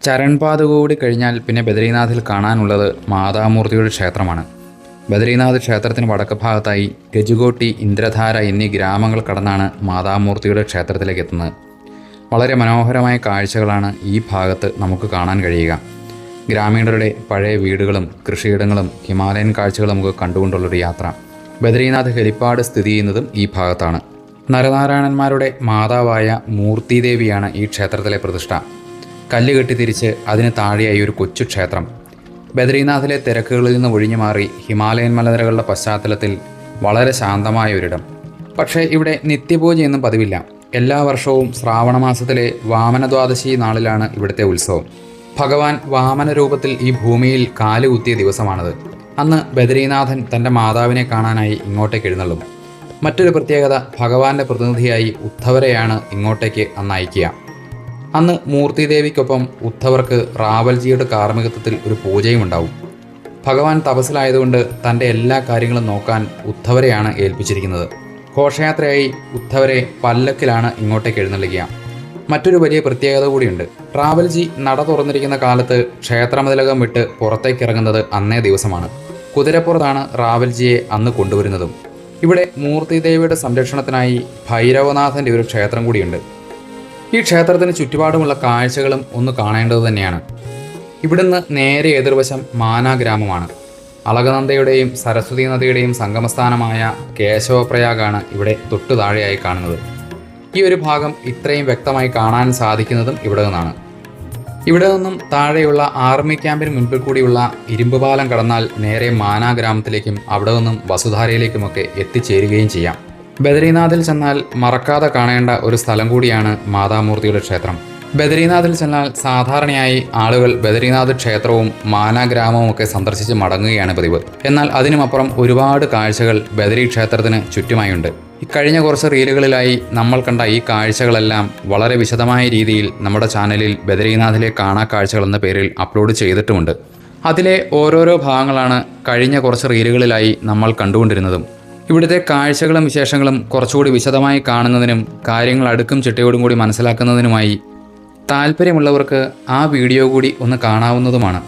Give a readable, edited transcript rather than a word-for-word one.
ചരൺപാത കൂടി കഴിഞ്ഞാൽ പിന്നെ ബദരീനാഥിൽ കാണാനുള്ളത് മാതാമൂർത്തിയുടെ ക്ഷേത്രമാണ്. ബദരീനാഥ് ക്ഷേത്രത്തിന് വടക്ക് ഭാഗത്തായി ഗജുകോട്ടി, ഇന്ദ്രധാര എന്നീ ഗ്രാമങ്ങൾ കടന്നാണ് മാതാമൂർത്തിയുടെ ക്ഷേത്രത്തിലേക്ക് എത്തുന്നത്. വളരെ മനോഹരമായ കാഴ്ചകളാണ് ഈ ഭാഗത്ത് നമുക്ക് കാണാൻ കഴിയുക. ഗ്രാമീണരുടെ പഴയ വീടുകളും കൃഷിയിടങ്ങളും ഹിമാലയൻ കാഴ്ചകളും നമുക്ക് കണ്ടുകൊണ്ടുള്ളൊരു യാത്ര. ബദരീനാഥ് ഹെലിപ്പാഡ് സ്ഥിതി ചെയ്യുന്നതും ഈ ഭാഗത്താണ്. നരനാരായണന്മാരുടെ മാതാവായ മൂർത്തിദേവിയാണ് ഈ ക്ഷേത്രത്തിലെ പ്രതിഷ്ഠ. കല്ല് കെട്ടി തിരിച്ച് അതിന് താഴെയായി ഒരു കൊച്ചു ക്ഷേത്രം. ബദരീനാഥിലെ തിരക്കുകളിൽ നിന്ന് ഒഴിഞ്ഞു മാറി ഹിമാലയൻ മലനിരകളുടെ പശ്ചാത്തലത്തിൽ വളരെ ശാന്തമായ ഒരിടം. പക്ഷേ ഇവിടെ നിത്യപൂജയൊന്നും പതിവില്ല. എല്ലാ വർഷവും ശ്രാവണ മാസത്തിലെ വാമനദ്വാദശി നാളിലാണ് ഇവിടുത്തെ ഉത്സവം. ഭഗവാൻ വാമന രൂപത്തിൽ ഈ ഭൂമിയിൽ കാലുകുത്തിയ ദിവസമാണത്. അന്ന് ബദരീനാഥൻ തൻ്റെ മാതാവിനെ കാണാനായി ഇങ്ങോട്ടേക്ക് എഴുന്നള്ളും. മറ്റൊരു പ്രത്യേകത, ഭഗവാന്റെ പ്രതിനിധിയായി ഉദ്ധവരെയാണ് ഇങ്ങോട്ടേക്ക് അന്ന് അയക്കുക. അന്ന് മൂർത്തിദേവിക്കൊപ്പം ഉദ്ധവർക്ക് റാവൽജിയുടെ കാർമ്മികത്വത്തിൽ ഒരു പൂജയും ഉണ്ടാവും. ഭഗവാൻ തപസ്സിലായതുകൊണ്ട് തൻ്റെ എല്ലാ കാര്യങ്ങളും നോക്കാൻ ഉദ്ധവരെയാണ് ഏൽപ്പിച്ചിരിക്കുന്നത്. ഘോഷയാത്രയായി ഉദ്ധവരെ പല്ലക്കിലാണ് ഇങ്ങോട്ടേക്ക് എഴുന്നള്ളിക്കുക. മറ്റൊരു വലിയ പ്രത്യേകത കൂടിയുണ്ട്. റാവൽജി നട തുറന്നിരിക്കുന്ന കാലത്ത് ക്ഷേത്രമതിലകം വിട്ട് പുറത്തേക്കിറങ്ങുന്നത് അന്നേ ദിവസമാണ്. കുതിരപ്പുറത്താണ് റാവൽജിയെ അന്ന് കൊണ്ടുവരുന്നതും. ഇവിടെ മൂർത്തിദേവിയുടെ സംരക്ഷണത്തിനായി ഭൈരവനാഥൻ്റെ ഒരു ക്ഷേത്രം കൂടിയുണ്ട്. ഈ ക്ഷേത്രത്തിന് ചുറ്റുപാടുമുള്ള കാഴ്ചകളും ഒന്ന് കാണേണ്ടത് തന്നെയാണ്. ഇവിടുന്ന് നേരെ എതിർവശം മാനാ ഗ്രാമമാണ്. അളകനന്ദയുടെയും സരസ്വതി നദിയുടെയും സംഗമസ്ഥാനമായ കേശവപ്രയാഗാണ് ഇവിടെ തൊട്ടു താഴെയായി കാണുന്നത്. ഈ ഒരു ഭാഗം ഇത്രയും വ്യക്തമായി കാണാൻ സാധിക്കുന്നതും ഇവിടെ നിന്നാണ്. ഇവിടെ നിന്നും താഴെയുള്ള ആർമി ക്യാമ്പിന് മുൻപിൽ കൂടിയുള്ള ഇരുമ്പ് പാലം കടന്നാൽ നേരെ മാനാ ഗ്രാമത്തിലേക്കും അവിടെ നിന്നും വസുധാരയിലേക്കുമൊക്കെ എത്തിച്ചേരുകയും ചെയ്യാം. ബദരീനാഥിൽ ചെന്നാൽ മറക്കാതെ കാണേണ്ട ഒരു സ്ഥലം കൂടിയാണ് മാതാമൂർത്തിയുടെ ക്ഷേത്രം. ബദരീനാഥിൽ ചെന്നാൽ സാധാരണയായി ആളുകൾ ബദരീനാഥ് ക്ഷേത്രവും മാനാ ഗ്രാമവും ഒക്കെ സന്ദർശിച്ച് മടങ്ങുകയാണ് പതിവ്. എന്നാൽ അതിനുമപ്പുറം ഒരുപാട് കാഴ്ചകൾ ബദരി ക്ഷേത്രത്തിന് ചുറ്റുമായുണ്ട്. കഴിഞ്ഞ കുറച്ച് റീലുകളിലായി നമ്മൾ കണ്ട ഈ കാഴ്ചകളെല്ലാം വളരെ വിശദമായ രീതിയിൽ നമ്മുടെ ചാനലിൽ ബദരീനാഥിലെ കാണാ കാഴ്ചകൾ എന്ന പേരിൽ അപ്ലോഡ് ചെയ്തിട്ടുമുണ്ട്. അതിലെ ഓരോരോ ഭാഗങ്ങളാണ് കഴിഞ്ഞ കുറച്ച് റീലുകളിലായി നമ്മൾ കണ്ടുകൊണ്ടിരുന്നതും. ഇവിടുത്തെ കാഴ്ചകളും വിശേഷങ്ങളും കുറച്ചുകൂടി വിശദമായി കാണുന്നതിനും കാര്യങ്ങൾ അടുക്കും ചിട്ടയോടും കൂടി മനസ്സിലാക്കുന്നതിനുമായി താല്പര്യമുള്ളവർക്ക് ആ വീഡിയോ കൂടി ഒന്ന് കാണാവുന്നതുമാണ്.